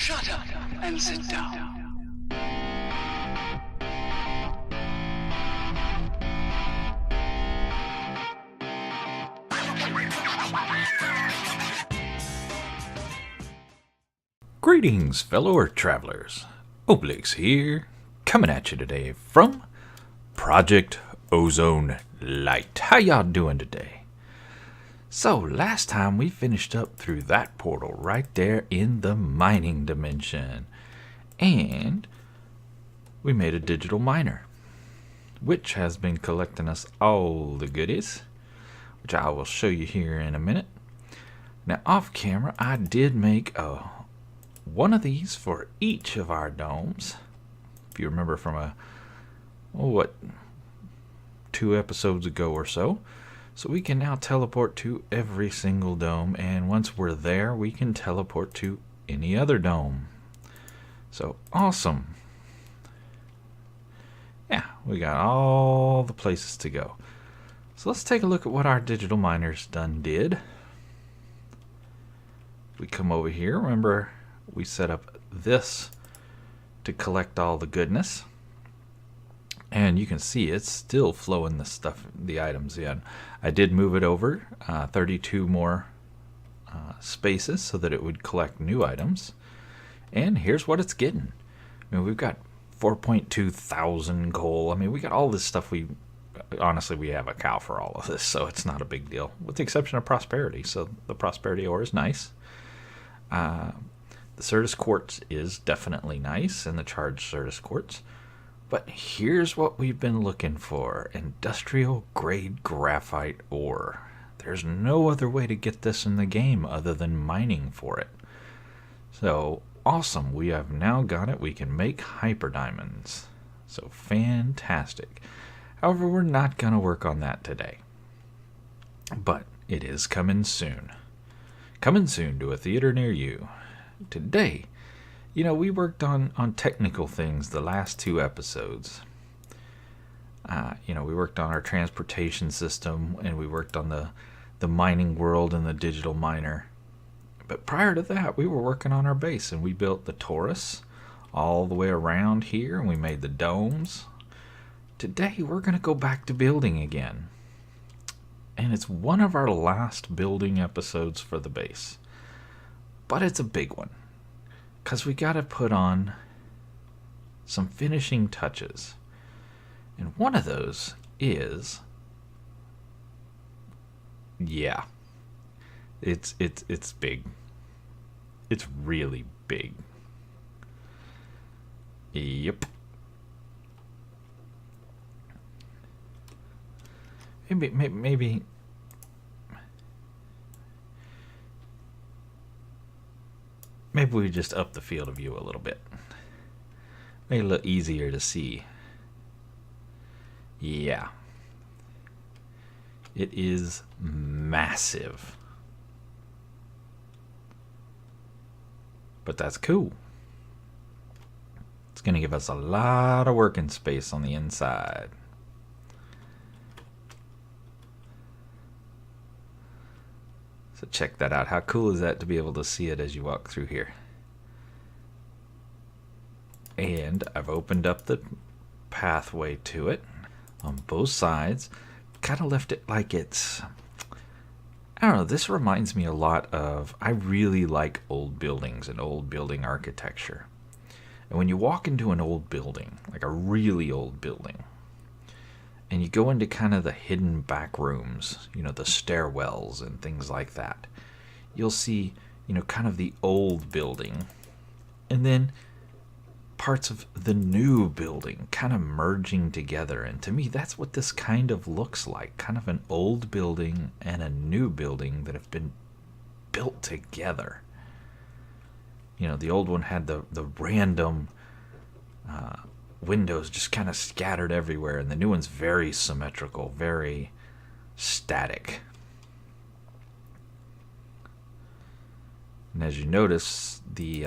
Shut up and sit down. Greetings, fellow Earth travelers. Oblyx here, coming at you today from Project Ozone Lite. How y'all doing today? So, last time we finished up through that portal right there in the mining dimension. And we made a digital miner, which has been collecting us all the goodies, which I will show you here in a minute. Now, off camera, I did make one of these for each of our domes. If you remember from two episodes ago or so. So we can now teleport to every single dome, and once we're there, we can teleport to any other dome. So awesome. Yeah, we got all the places to go. So let's take a look at what our digital miners did. We come over here, remember we set up this to collect all the goodness, and you can see it's still flowing the items in. I did move it over 32 more spaces so that it would collect new items, and here's what it's getting. I mean, we've got 4.2 thousand coal. I mean, we got all this stuff. Honestly, we have a cow for all of this, so it's not a big deal, with the exception of prosperity. So the prosperity ore is nice. The Certus quartz is definitely nice, and the charged Certus quartz. But here's what we've been looking for: industrial grade graphite ore. There's no other way to get this in the game other than mining for it. So awesome, we have now got it. We can make hyper diamonds. So fantastic. However, we're not going to work on that today. But it is coming soon. Coming soon to a theater near you. Today, we worked on technical things the last two episodes. We worked on our transportation system, and we worked on the mining world and the digital miner. But prior to that, we were working on our base, and we built the Taurus all the way around here, and we made the domes. Today, we're going to go back to building again. And it's one of our last building episodes for the base. But it's a big one, because we got to put on some finishing touches. And one of those is, it's big. It's really big. Yep. Maybe we just up the field of view a little bit. Make it a little easier to see. Yeah. It is massive. But that's cool. It's going to give us a lot of working space on the inside. So check that out. How cool is that to be able to see it as you walk through here? And I've opened up the pathway to it on both sides. Kind of left it like it's... I don't know, this reminds me a lot of... I really like old buildings and old building architecture. And when you walk into an old building, like a really old building, and you go into kind of the hidden back rooms, the stairwells and things like that, you'll see, kind of the old building, and then parts of the new building kind of merging together. And to me, that's what this kind of looks like, kind of an old building and a new building that have been built together. The old one had the random windows just kind of scattered everywhere, and the new one's very symmetrical, very static. And as you notice, the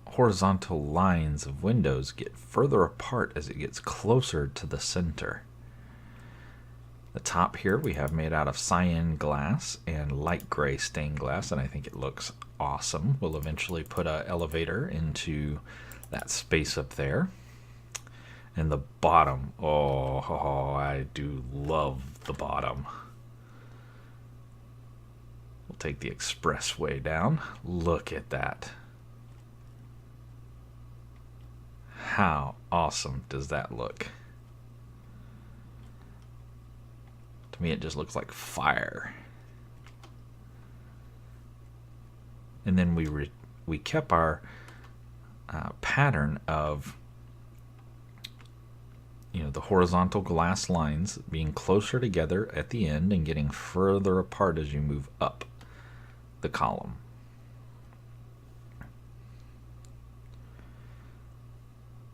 horizontal lines of windows get further apart as it gets closer to the center. The top here we have made out of cyan glass and light gray stained glass, and I think it looks awesome. We'll eventually put an elevator into that space up there. And the bottom, oh, I do love the bottom. We'll take the expressway down. Look at that. How awesome does that look? To me, it just looks like fire. And then we kept our pattern of, you know, the horizontal glass lines being closer together at the end and getting further apart as you move up the column.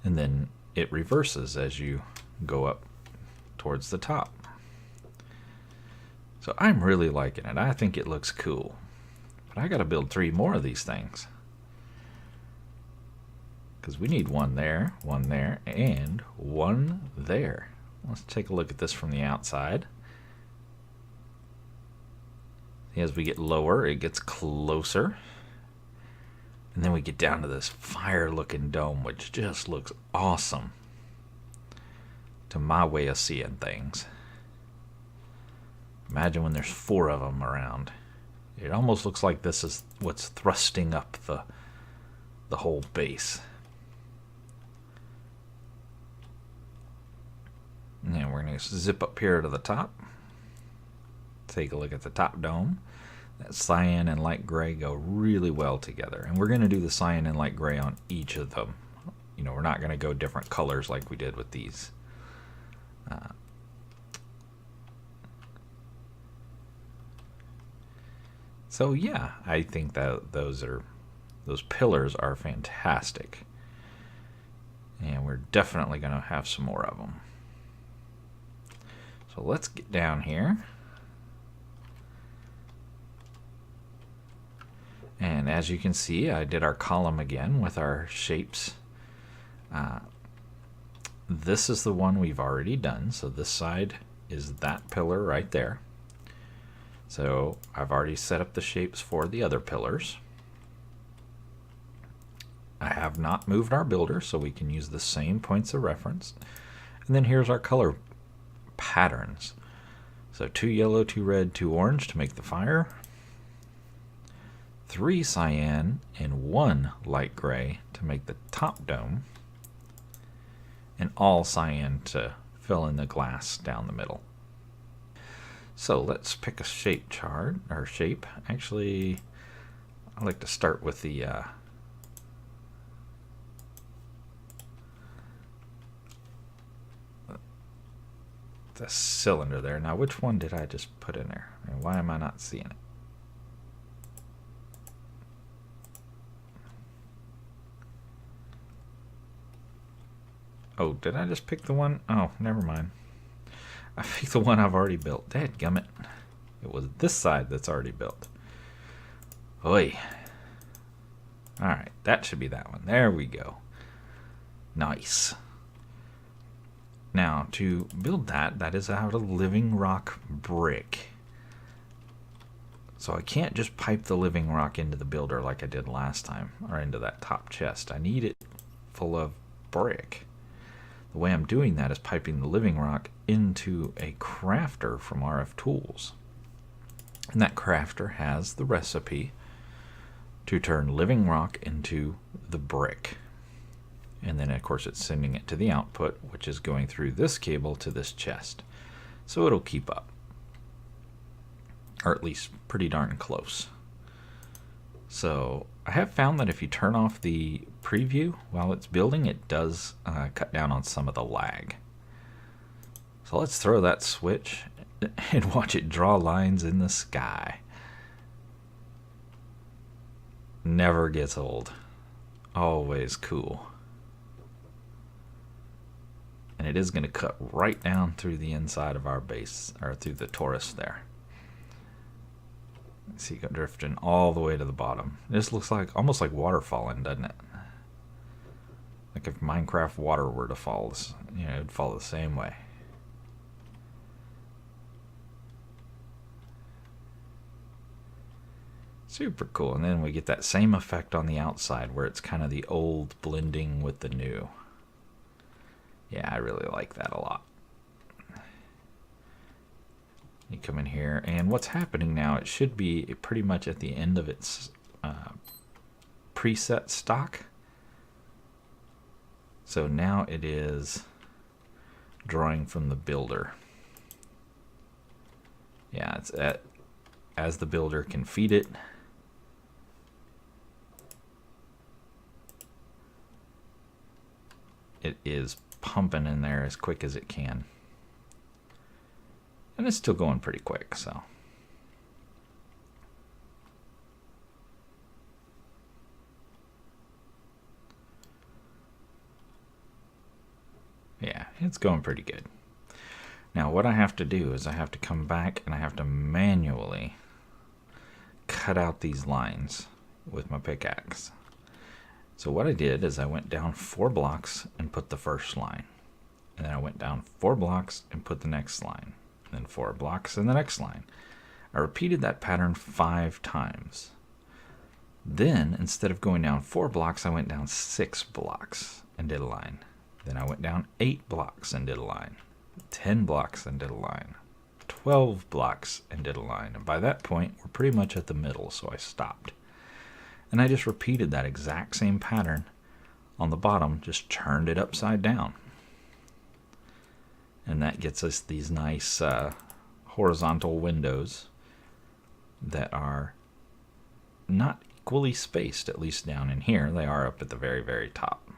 And then it reverses as you go up towards the top. So I'm really liking it. I think it looks cool. But I got to build 3 more of these things. Because we need one there, and one there. Let's take a look at this from the outside. As we get lower, it gets closer. And then we get down to this fire-looking dome, which just looks awesome to my way of seeing things. Imagine when there's 4 of them around. It almost looks like this is what's thrusting up the whole base. And we're going to zip up here to the top. Take a look at the top dome. That cyan and light gray go really well together. And we're going to do the cyan and light gray on each of them. You know, we're not going to go different colors like we did with these. So yeah, I think that those pillars are fantastic. And we're definitely going to have some more of them. So let's get down here. And as you can see, I did our column again with our shapes. This is the one we've already done. So this side is that pillar right there. So I've already set up the shapes for the other pillars. I have not moved our builder, so we can use the same points of reference. And then here's our color patterns. So 2 yellow, 2 red, 2 orange to make the fire. 3 cyan and 1 light gray to make the top dome. And all cyan to fill in the glass down the middle. So let's pick a shape chart, or shape. Actually, I like to start with the cylinder there. Now, which one did I just put in there? And why am I not seeing it? Oh, did I just pick the one? Oh, never mind. I picked the one I've already built. Dadgummit. It was this side that's already built. Oi. Alright, that should be that one. There we go. Nice. Now, to build that is out of living rock brick. So I can't just pipe the living rock into the builder like I did last time, or into that top chest. I need it full of brick. The way I'm doing that is piping the living rock into a crafter from RFTools. And that crafter has the recipe to turn living rock into the brick. And then, of course, it's sending it to the output, which is going through this cable to this chest. So it'll keep up. Or at least pretty darn close. So I have found that if you turn off the preview while it's building, it does cut down on some of the lag. So let's throw that switch and watch it draw lines in the sky. Never gets old. Always cool. And it is going to cut right down through the inside of our base, or through the torus there. See, go drifting all the way to the bottom. This looks like almost like water falling, doesn't it? Like if Minecraft water were to fall, you know, it'd fall the same way. Super cool. And then we get that same effect on the outside where it's kind of the old blending with the new. Yeah, I really like that a lot. You come in here, and what's happening now, it should be pretty much at the end of its preset stock. So now it is drawing from the builder. Yeah, it's as the builder can feed it. It is pumping in there as quick as it can. And it's still going pretty quick, so. Yeah, it's going pretty good. Now what I have to do is I have to come back and I have to manually cut out these lines with my pickaxe. So what I did is I went down 4 blocks and put the first line. And then I went down 4 blocks and put the next line. And then 4 blocks and the next line. I repeated that pattern 5 times. Then, instead of going down 4 blocks, I went down 6 blocks and did a line. Then I went down 8 blocks and did a line. 10 blocks and did a line. 12 blocks and did a line. And by that point, we're pretty much at the middle, so I stopped. And I just repeated that exact same pattern on the bottom, just turned it upside down. And that gets us these nice horizontal windows that are not equally spaced, at least down in here. They are up at the very, very top.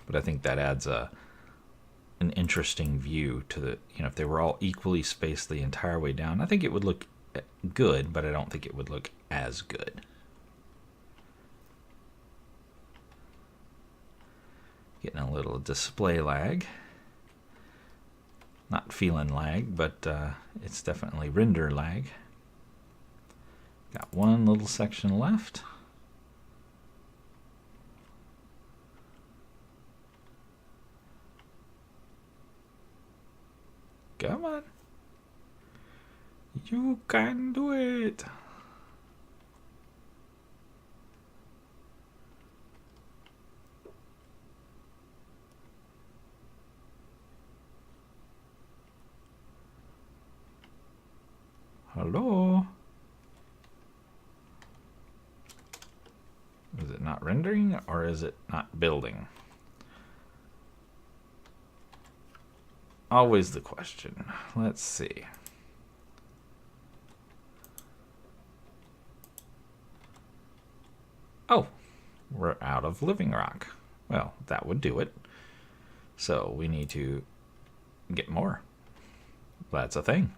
But I think that adds an interesting view to the, if they were all equally spaced the entire way down, I think it would look good, but I don't think it would look as good. Getting a little display lag. Not feeling lag, but it's definitely render lag. Got one little section left. Come on. You can do it. Hello? Is it not rendering or is it not building? Always the question. Let's see. Oh, we're out of living rock. Well, that would do it. So we need to get more. That's a thing.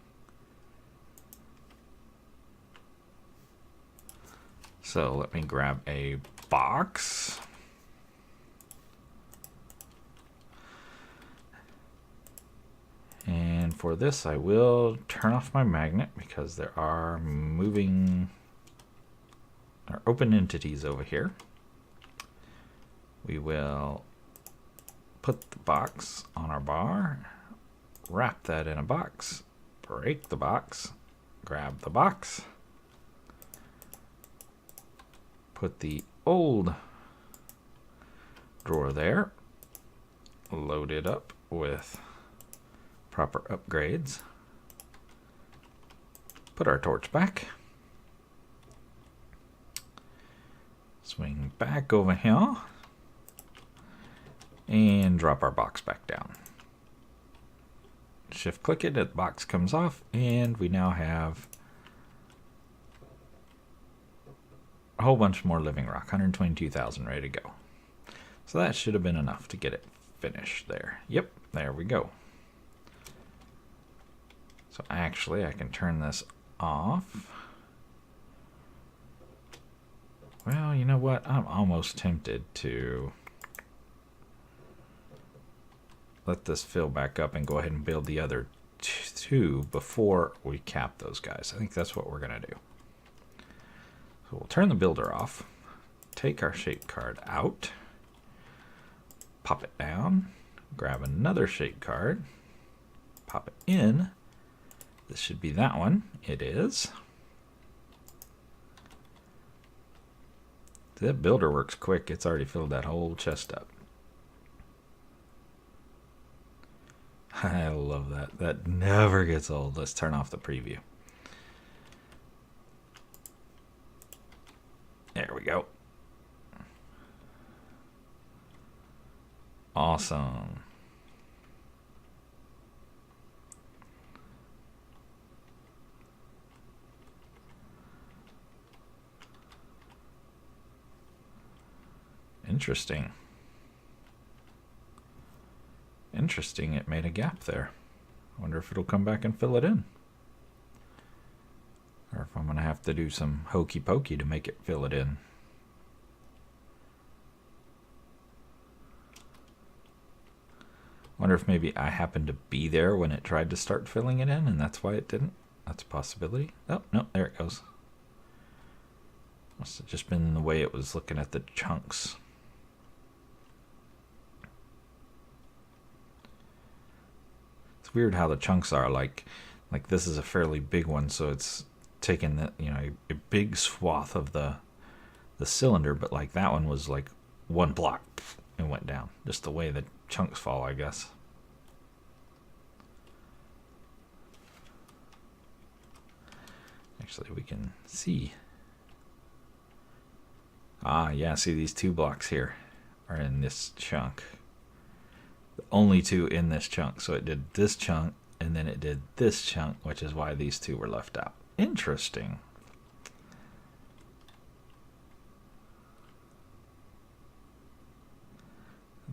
So let me grab a box. And for this, I will turn off my magnet because there are moving or open entities over here. We will put the box on our bar, wrap that in a box, break the box, grab the box, put the old drawer there, load it up with proper upgrades, put our torch back, swing back over here, and drop our box back down. Shift click it, the box comes off, and we now have a whole bunch more living rock, 122,000 ready to go. So that should have been enough to get it finished there. Yep, there we go. So actually I can turn this off. Well, you know what? I'm almost tempted to let this fill back up and go ahead and build the other two before we cap those guys. I think that's what we're going to do. So we'll turn the builder off, take our shape card out, pop it down, grab another shape card, pop it in, This should be that one. It is. That builder works quick. It's already filled that whole chest up. I love that. That never gets old. Let's turn off the preview. There we go. Awesome. Interesting. Interesting, it made a gap there. I wonder if it'll come back and fill it in. Or if I'm going to have to do some hokey pokey to make it fill it in. Wonder if maybe I happened to be there when it tried to start filling it in and that's why it didn't. That's a possibility. Oh, no, there it goes. Must have just been the way it was looking at the chunks. It's weird how the chunks are like this is a fairly big one, so it's taken the, you know, a big swath of the cylinder, but like that one was like one block and went down. Just the way the chunks fall, I guess. Actually, we can see. Ah, yeah, see these two blocks here are in this chunk. The only two in this chunk. So it did this chunk and then it did this chunk, which is why these two were left out. Interesting.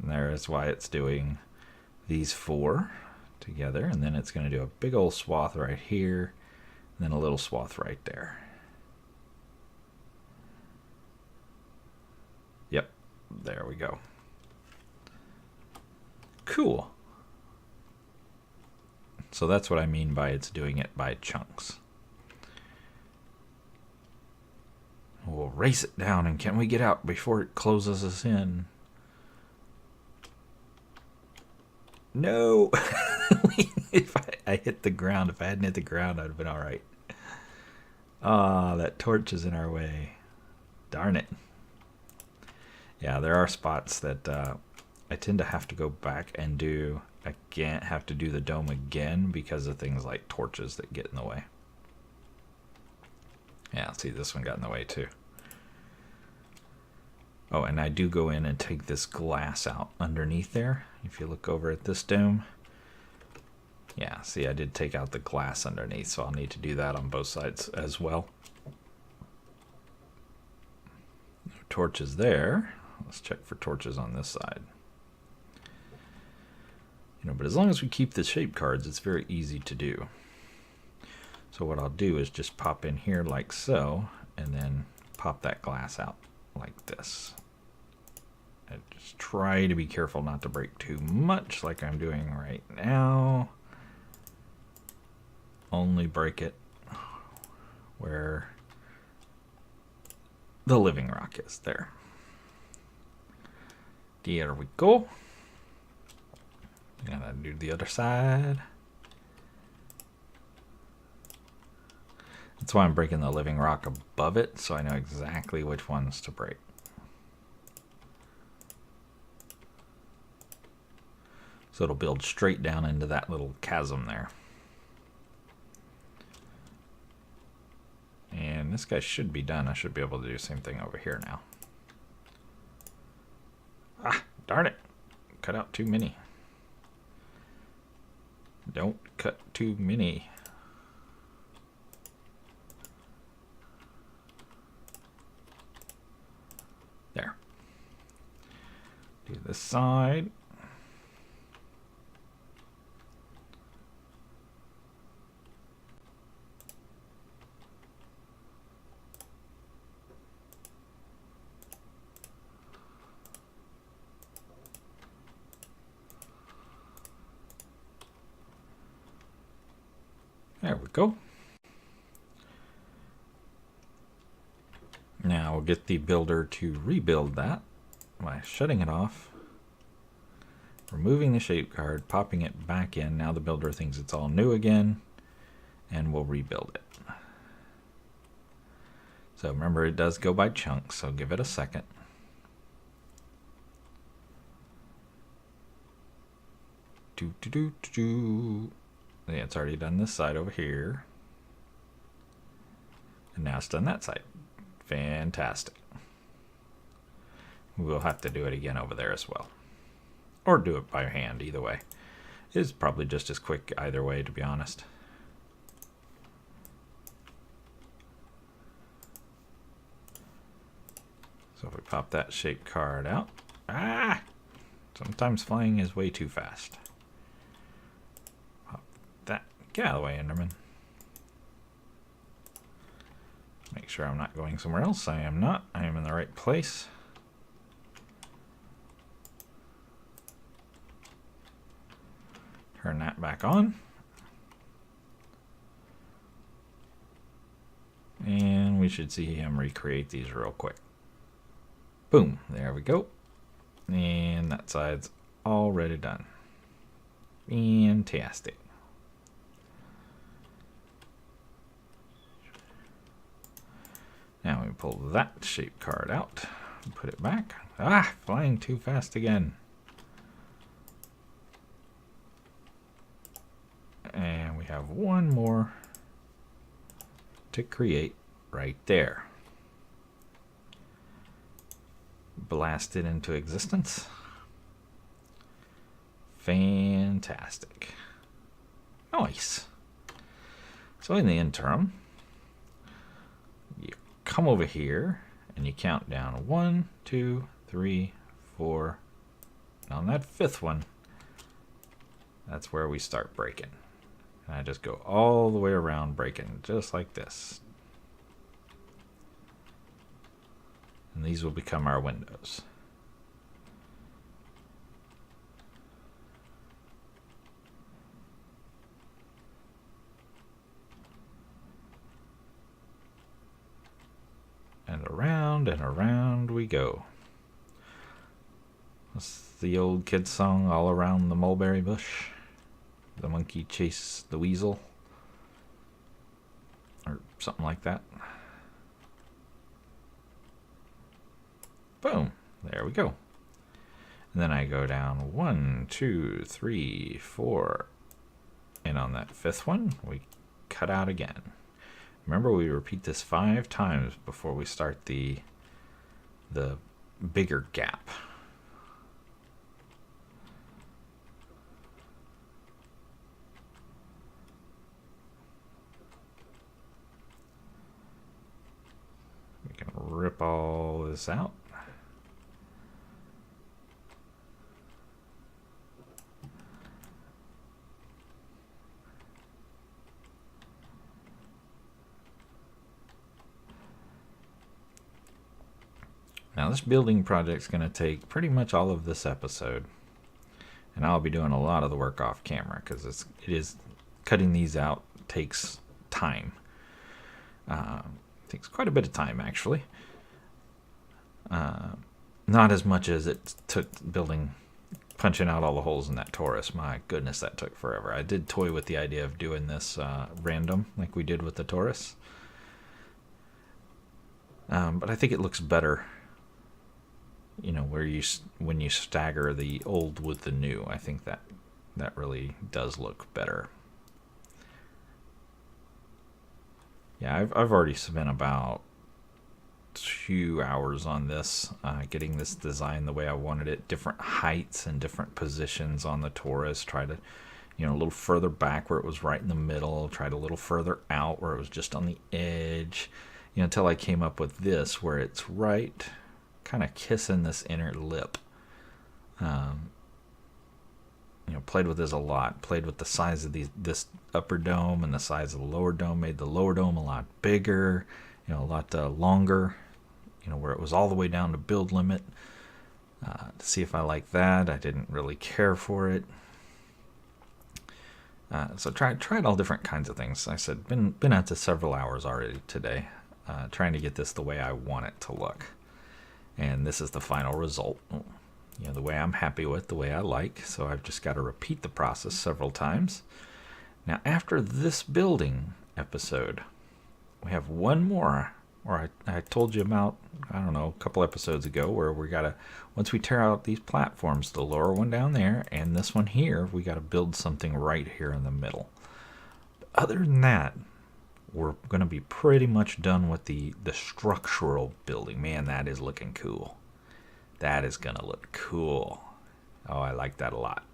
And there is why it's doing these four together, and then it's going to do a big old swath right here, and then a little swath right there. Yep, there we go. Cool. So that's what I mean by it's doing it by chunks. We'll race it down, and can we get out before it closes us in? No! If I hit the ground, if I hadn't hit the ground, I'd have been alright. Ah, that torch is in our way. Darn it. Yeah, there are spots that I tend to have to go back and do again, have to do the dome again because of things like torches that get in the way. Yeah, see, this one got in the way too. Oh, and I do go in and take this glass out underneath there. If you look over at this dome, yeah, see, I did take out the glass underneath, so I'll need to do that on both sides as well. No torches there. Let's check for torches on this side. You know, but as long as we keep the shape cards, it's very easy to do. So what I'll do is just pop in here like so, and then pop that glass out like this. And just try to be careful not to break too much like I'm doing right now. Only break it where the living rock is. There. There we go. Gotta do the other side. That's why I'm breaking the living rock above it, so I know exactly which ones to break. So it'll build straight down into that little chasm there. And this guy should be done. I should be able to do the same thing over here now. Ah, darn it. Cut out too many. Don't cut too many. There. Do this side. There we go. Now we'll get the builder to rebuild that by shutting it off, removing the shape card, popping it back in. Now the builder thinks it's all new again, and we'll rebuild it. So remember, it does go by chunks, so give it a second. Yeah, it's already done this side over here. And now it's done that side. Fantastic. We'll have to do it again over there as well. Or do it by hand, either way. It's probably just as quick either way, to be honest. So if we pop that shape card out. Ah! Sometimes flying is way too fast. Pop that. Get out of the way, Enderman. Make sure I'm not going somewhere else. I am not. I am in the right place. Turn that back on. And we should see him recreate these real quick. Boom. There we go. And that side's already done. Fantastic. Now we pull that shape card out and put it back. Ah, flying too fast again. And we have one more to create right there. Blast it into existence. Fantastic. Nice. So in the interim, you come over here and you count down 1, 2, 3, 4. And on that fifth one, that's where we start breaking. And I just go all the way around breaking, just like this. And these will become our windows. And around we go. That's the old kid song, All Around the Mulberry Bush. The monkey chased the weasel. Or something like that. Boom. There we go. And then I go down 1, 2, 3, 4. And on that fifth one, we cut out again. Remember, we repeat this 5 times before we start the bigger gap. We can rip all this out. Now this building project's going to take pretty much all of this episode, and I'll be doing a lot of the work off camera because it is cutting these out takes time. Takes quite a bit of time actually. Not as much as it took punching out all the holes in that Taurus. My goodness, that took forever. I did toy with the idea of doing this random like we did with the Taurus, but I think it looks better. You know, when you stagger the old with the new, I think that really does look better. Yeah, I've already spent about 2 hours on this, getting this design the way I wanted it. Different heights and different positions on the Taurus. Tried to, a little further back where it was right in the middle. Tried a little further out where it was just on the edge. Until I came up with this where it's right, kind of kissing this inner lip. Played with this a lot. Played with the size of this upper dome and the size of the lower dome. Made the lower dome a lot bigger, a lot longer. Where it was all the way down to build limit. To see if I like that. I didn't really care for it. So tried all different kinds of things. I said been at this several hours already today, trying to get this the way I want it to look. And this is the final result, the way I'm happy with, the way I like. So I've just got to repeat the process several times. Now, after this building episode, we have one more, or I told you about, I don't know, a couple episodes ago, where we gotta, once we tear out these platforms, the lower one down there and this one here, we gotta build something right here in the middle. Other than that, we're gonna be pretty much done with the structural building. Man, that is looking cool. That is gonna look cool. Oh, I like that a lot.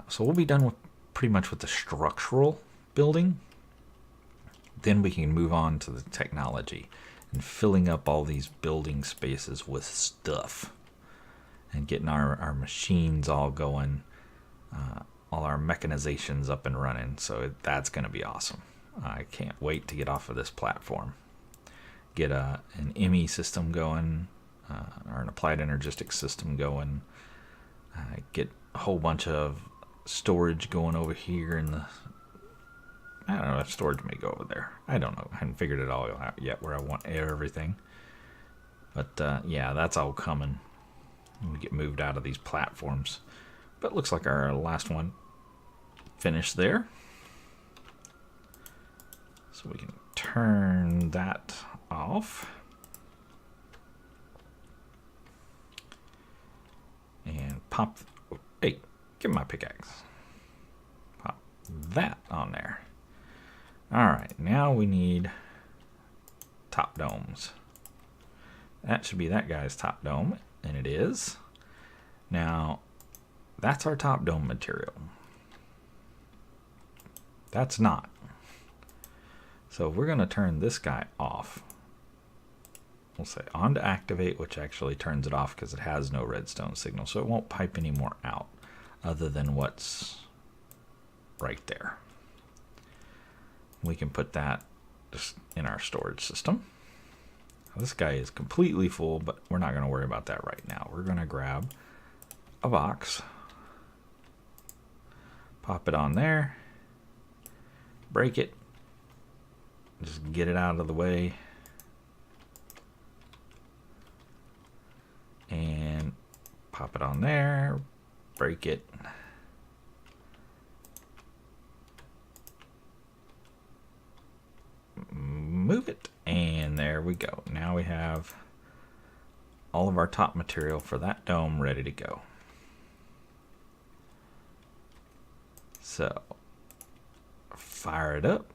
So we'll be done with pretty much with the structural building. Then we can move on to the technology and filling up all these building spaces with stuff and getting our machines all going, all our mechanizations up and running. So that's going to be awesome. I can't wait to get off of this platform. Get an ME system going, or an applied energistic system going. Get a whole bunch of storage going over here in the, I don't know if storage may go over there. I don't know. I haven't figured it all out yet where I want everything. But yeah, that's all coming when we get moved out of these platforms. But it looks like our last one finished there. So we can turn that off. And pop, hey, give me my pickaxe. Pop that on there. Alright, now we need top domes. That should be that guy's top dome, and it is. Now, that's our top dome material. That's not. So we're going to turn this guy off. We'll say on to activate, which actually turns it off because it has no redstone signal, so it won't pipe any more out other than what's right there. We can put that just in our storage system. This guy is completely full, but we're not going to worry about that right now. We're going to grab a box, pop it on there, break it, just get it out of the way, and pop it on there, break it, move it, and there we go. Now we have all of our top material for that dome ready to go. So fire it up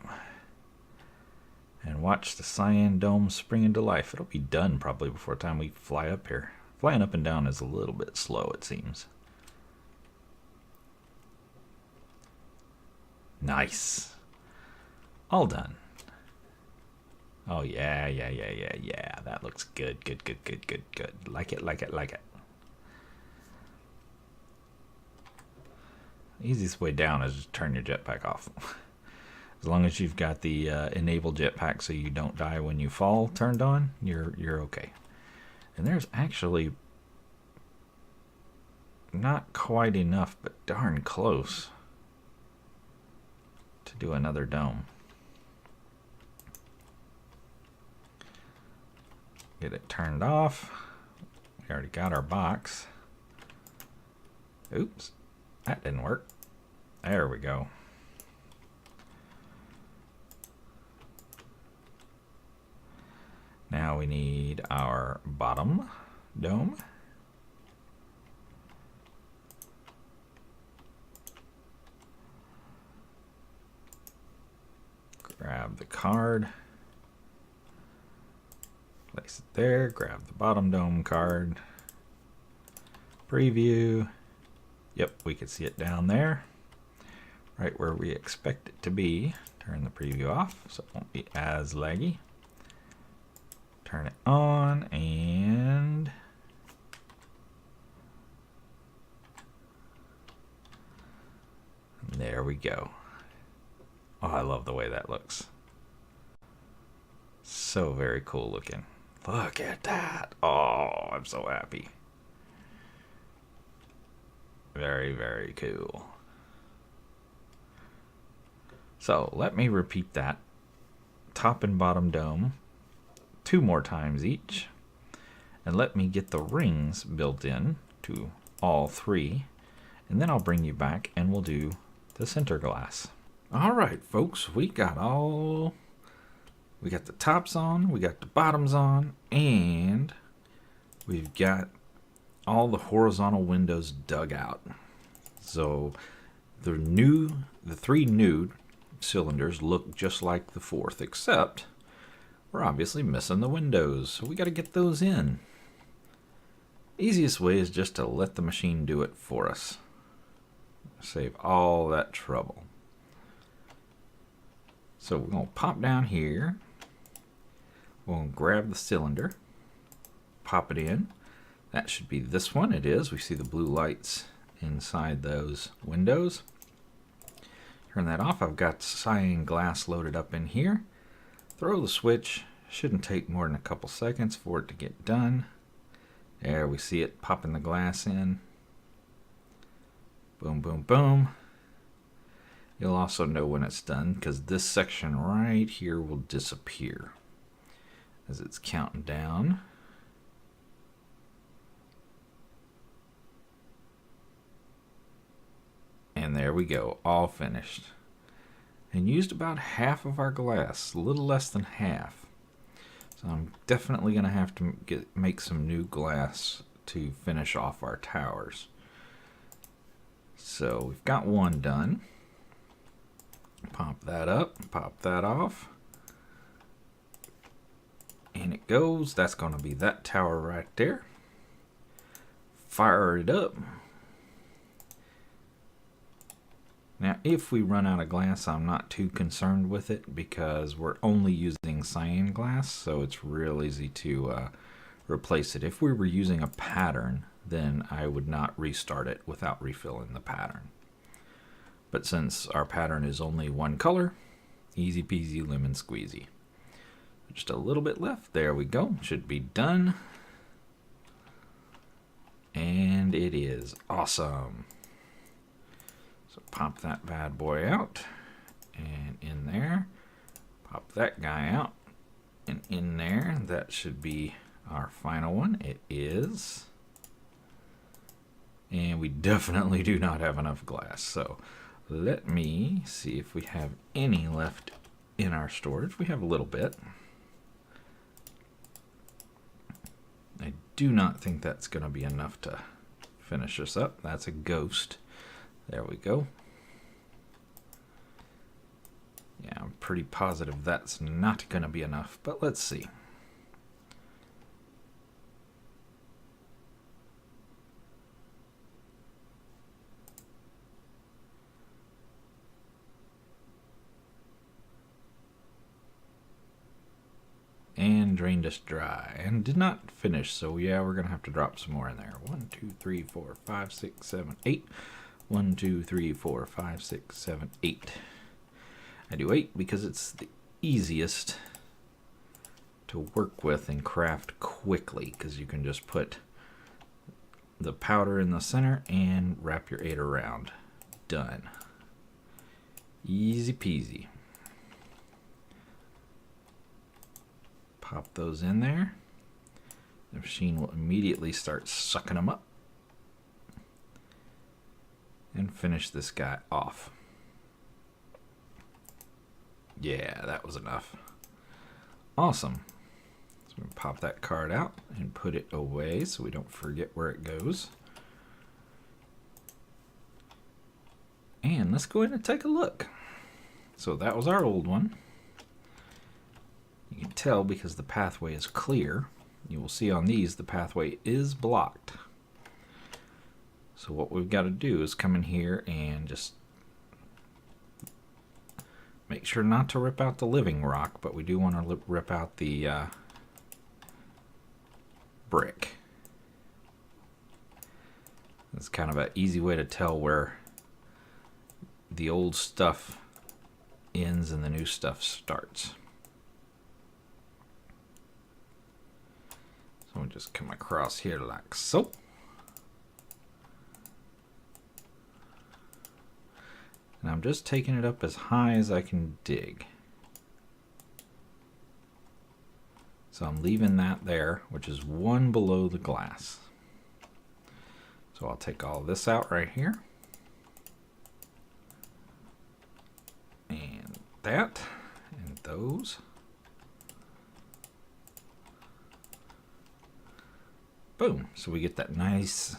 and watch the cyan dome spring into life. It'll be done probably before the time we fly up here. Flying up and down is a little bit slow, it seems. Nice. All done. Oh, yeah. That looks good. Good. Like it. The easiest way down is just turn your jetpack off. As long as you've got the enable jetpack so you don't die when you fall turned on, you're okay. And there's actually not quite enough, but darn close to do another dome. Get it turned off. We already got our box. Oops, that didn't work. There we go. Now we need our bottom dome. Grab the card. Place it there. Grab the bottom dome card. Preview. Yep, we can see it down there. Right where we expect it to be. Turn the preview off so it won't be as laggy. Turn it on, and there we go. Oh, I love the way that looks. So very cool looking. Look at that. Oh, I'm so happy. Very, very cool. So let me repeat that. Top and bottom dome 2 more times each, and let me get the rings built in to all 3, and then I'll bring you back and we'll do the center glass. All right, folks, we got the tops on, we got the bottoms on, and we've got all the horizontal windows dug out. So the three new cylinders look just like the fourth, except we're obviously missing the windows, so we got to get those in. Easiest way is just to let the machine do it for us. Save all that trouble. So we're going to pop down here. We're going to grab the cylinder, pop it in. That should be this one. It is. We see the blue lights inside those windows. Turn that off. I've got cyan glass loaded up in here. Throw the switch. Shouldn't take more than a couple seconds for it to get done. There, we see it popping the glass in. Boom, boom, boom. You'll also know when it's done because this section right here will disappear as it's counting down. And there we go, all finished. And used about half of our glass, a little less than half. So I'm definitely going to have to make some new glass to finish off our towers. So we've got one done. Pop that up, pop that off. And it goes. That's going to be that tower right there. Fire it up. Now, if we run out of glass, I'm not too concerned with it because we're only using cyan glass, so it's real easy to replace it. If we were using a pattern, then I would not restart it without refilling the pattern. But since our pattern is only one color, easy peasy lemon squeezy. Just a little bit left. There we go. Should be done. And it is awesome. So pop that bad boy out. And in there. Pop that guy out. And in there. That should be our final one. It is. And we definitely do not have enough glass. So let me see if we have any left in our storage. We have a little bit. I do not think that's going to be enough to finish this up. That's a ghost. There we go. Yeah, I'm pretty positive that's not going to be enough, but let's see. And drained us dry and did not finish, so yeah, we're gonna have to drop some more in there. 1 2 3 4 5 6 7 8. 1 2 3 4 5 6 7 8. I do 8 because it's the easiest to work with and craft quickly, because you can just put the powder in the center and wrap your 8 around. Done. Easy peasy. Pop those in there. The machine will immediately start sucking them up. And finish this guy off. Yeah, that was enough. Awesome. So we pop that card out and put it away so we don't forget where it goes. And let's go ahead and take a look. So that was our old one. You can tell because the pathway is clear. You will see on these the pathway is blocked. So what we've got to do is come in here and just make sure not to rip out the living rock, but we do want to rip out the brick. It's kind of an easy way to tell where the old stuff ends and the new stuff starts. So we'll just come across here like so. And I'm just taking it up as high as I can dig. So I'm leaving that there, which is one below the glass. So I'll take all this out right here. And that. And those. Boom. So we get that nice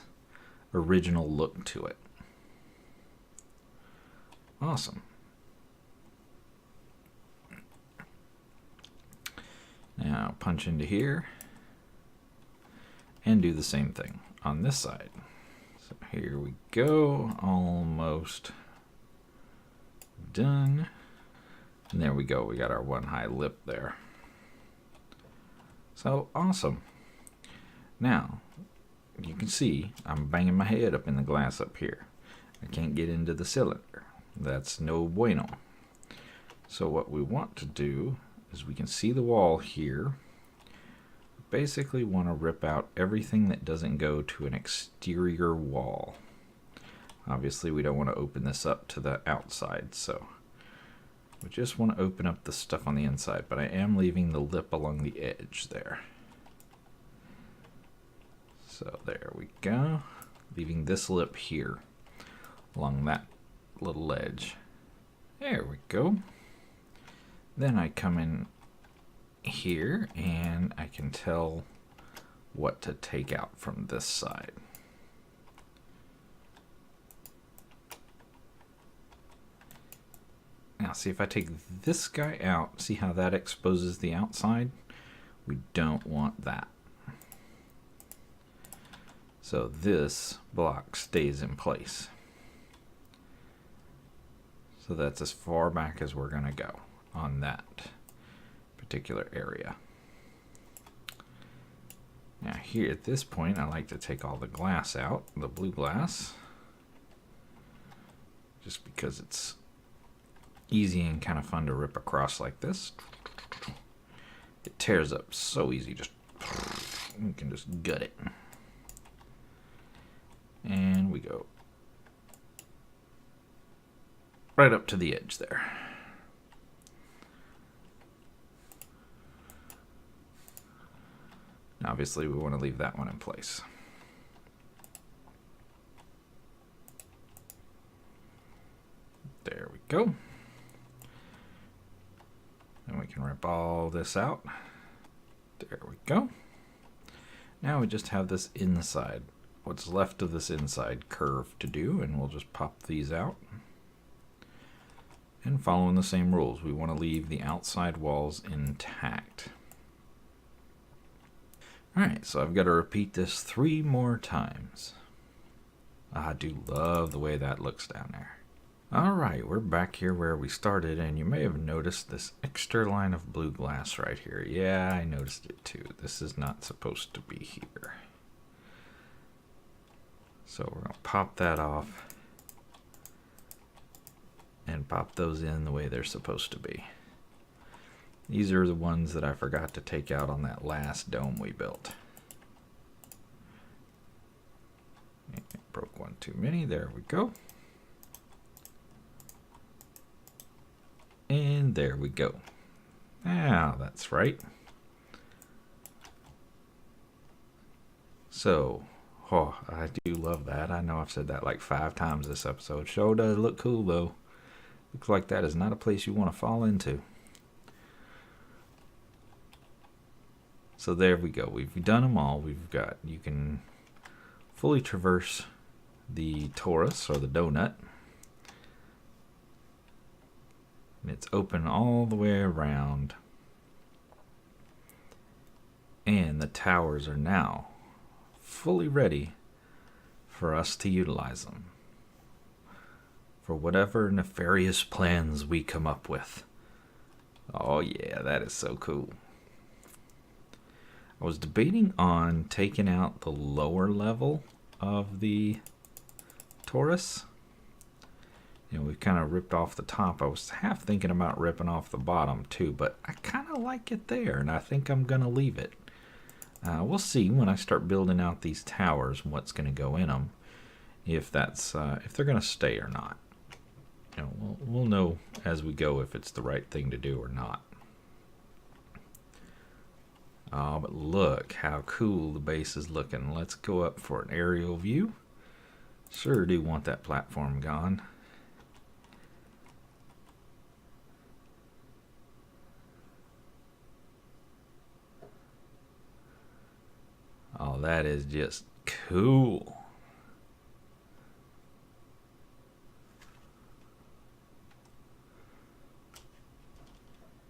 original look to it. Awesome. Now punch into here and do the same thing on this side. So here we go, almost done. And there we go, we got our one high lip there. So awesome. Now, you can see I'm banging my head up in the glass up here. I can't get into the cylinder. That's no bueno. So what we want to do is we can see the wall here. Basically want to rip out everything that doesn't go to an exterior wall. Obviously we don't want to open this up to the outside, so we just want to open up the stuff on the inside, but I am leaving the lip along the edge there. So there we go, leaving this lip here along that little edge. There we go. Then I come in here and I can tell what to take out from this side. Now see, if I take this guy out, see how that exposes the outside? We don't want that. So this block stays in place. So that's as far back as we're going to go on that particular area. Now here at this point, I like to take all the glass out, the blue glass, just because it's easy and kind of fun to rip across like this. It tears up so easy, just you can just gut it. And we go right up to the edge there. Obviously, we want to leave that one in place. There we go. And we can rip all this out. There we go. Now we just have this inside, what's left of this inside curve to do, and we'll just pop these out. And following the same rules, we want to leave the outside walls intact. Alright, so I've got to repeat this 3 more times. I do love the way that looks down there. Alright, we're back here where we started, and you may have noticed this extra line of blue glass right here. Yeah, I noticed it too. This is not supposed to be here. So we're going to pop that off and pop those in the way they're supposed to be. These are the ones that I forgot to take out on that last dome we built. Broke one too many. There we go. And there we go. Now that's right. So, oh, I do love that. I know I've said that like 5 times this episode. Sure does look cool though. Looks like that is not a place you want to fall into. So there we go. We've done them all. We've got, you can fully traverse the torus or the donut. And it's open all the way around. And the towers are now fully ready for us to utilize them for whatever nefarious plans we come up with. Oh yeah, that is so cool. I was debating on taking out the lower level of the torus. You know, we've kind of ripped off the top. I was half thinking about ripping off the bottom too, but I kind of like it there, and I think I'm going to leave it. We'll see when I start building out these towers what's going to go in them, if that's if they're going to stay or not. You know, we'll know as we go if it's the right thing to do or not. Oh, but look how cool the base is looking. Let's go up for an aerial view. Sure do want that platform gone. Oh, that is just cool.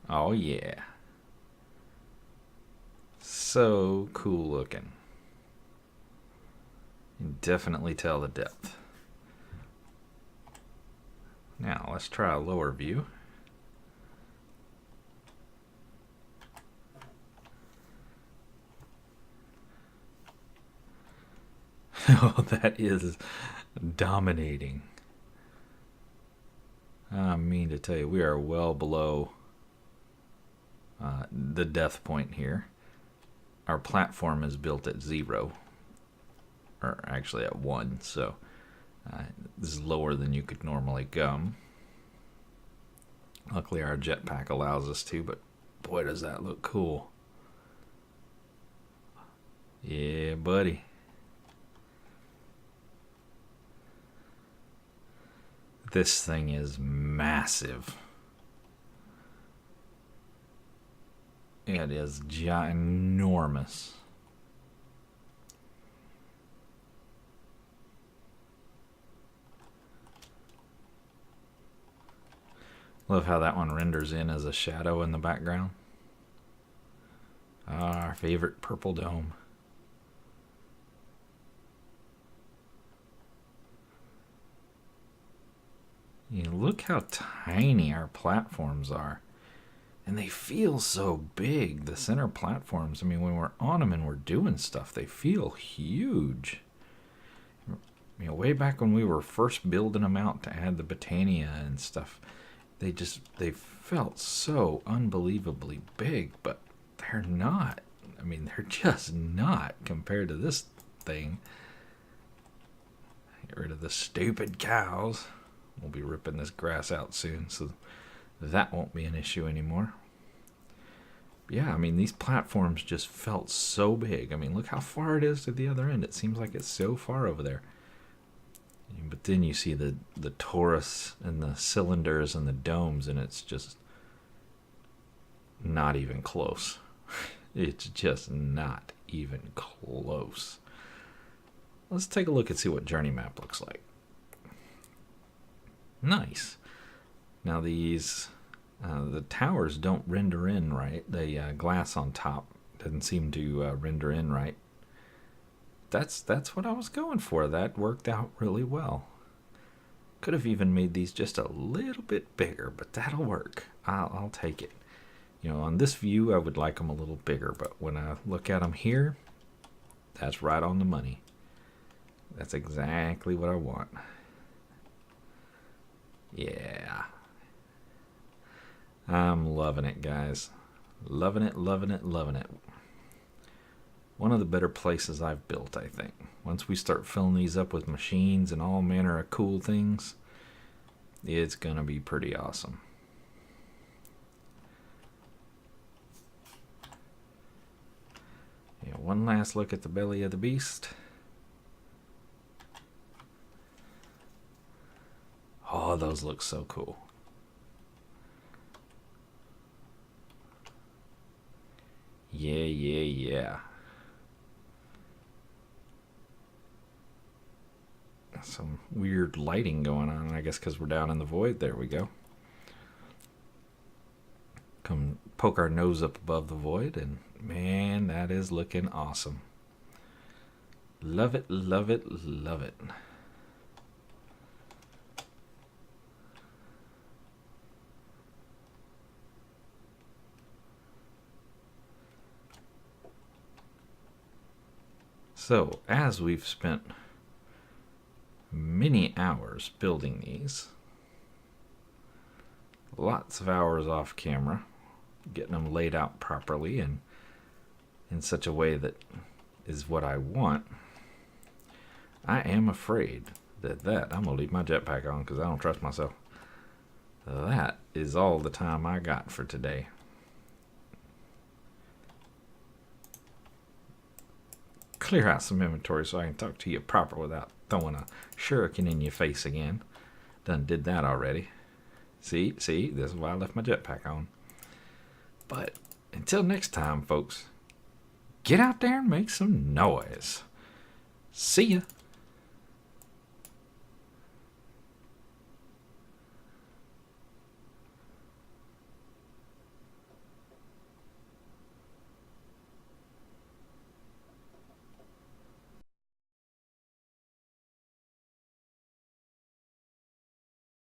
Oh yeah. So cool looking. You can definitely tell the depth. Now let's try a lower view. Oh, that is dominating. I mean to tell you, we are well below the death point here. Our platform is built at 0, or actually at 1, so this is lower than you could normally come. Luckily our jetpack allows us to, but boy does that look cool. Yeah, buddy. This thing is massive. It is ginormous. Love how that one renders in as a shadow in the background. Our favorite purple dome. You know, look how tiny our platforms are. And they feel so big, the center platforms. I mean, when we're on them and we're doing stuff, they feel huge. You know, way back when we were first building them out to add the Britannia and stuff, they felt so unbelievably big, but they're not. I mean, they're just not compared to this thing. Get rid of the stupid cows. We'll be ripping this grass out soon, so that won't be an issue anymore. Yeah, I mean, these platforms just felt so big. I mean, look how far it is to the other end. It seems like it's so far over there. But then you see the torus and the cylinders and the domes, and it's just not even close. It's just not even close. Let's take a look and see what Journey Map looks like. Nice. Now these, the towers don't render in right. The glass on top doesn't seem to render in right. That's what I was going for. That worked out really well. Could have even made these just a little bit bigger, but that'll work. I'll take it. You know, on this view, I would like them a little bigger, but when I look at them here, that's right on the money. That's exactly what I want. Yeah. I'm loving it, guys. Loving it, loving it, loving it. One of the better places I've built, I think. Once we start filling these up with machines and all manner of cool things, it's gonna be pretty awesome. Yeah, one last look at the belly of the beast. Oh, those look so cool. Yeah, yeah, yeah. Some weird lighting going on, I guess because we're down in the void. There we go. Come poke our nose up above the void, and man, that is looking awesome. Love it, love it, love it. So, as we've spent many hours building these, lots of hours off camera, getting them laid out properly and in such a way that is what I want, I am afraid that I'm going to leave my jetpack on because I don't trust myself. That is all the time I got for today. Clear out some inventory so I can talk to you proper without throwing a shuriken in your face again. Done did that already. See, this is why I left my jetpack on. But until next time, folks, get out there and make some noise. See ya.